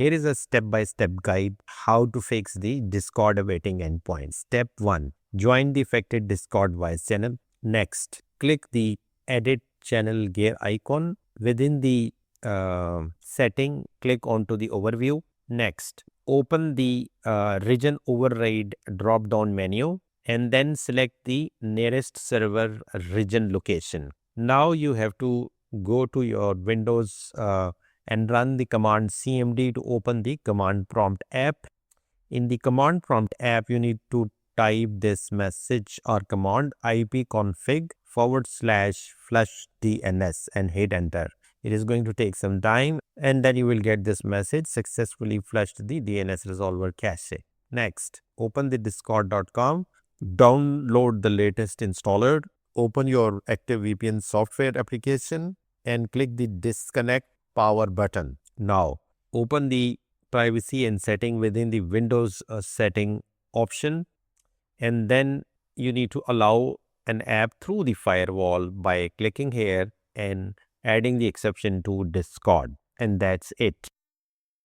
Here is a step-by-step guide how to fix the Discord awaiting endpoint. Step 1. Join the affected Discord voice channel. Next, click the edit channel gear icon. Within the setting, click onto the overview. Next, open the region override drop-down menu and then select the nearest server region location. Now you have to go to your Windows and run the command cmd to open the command prompt app. In the command prompt app, you need to type this message or command ipconfig/flush DNS and hit enter. It is going to take some time and then you will get this message, successfully flushed the DNS resolver cache. Next, open the discord.com, download the latest installer, open your active VPN software application and click the disconnect power button. Now, open the privacy and setting within the Windows setting option, and then you need to allow an app through the firewall by clicking here and adding the exception to Discord, and that's it.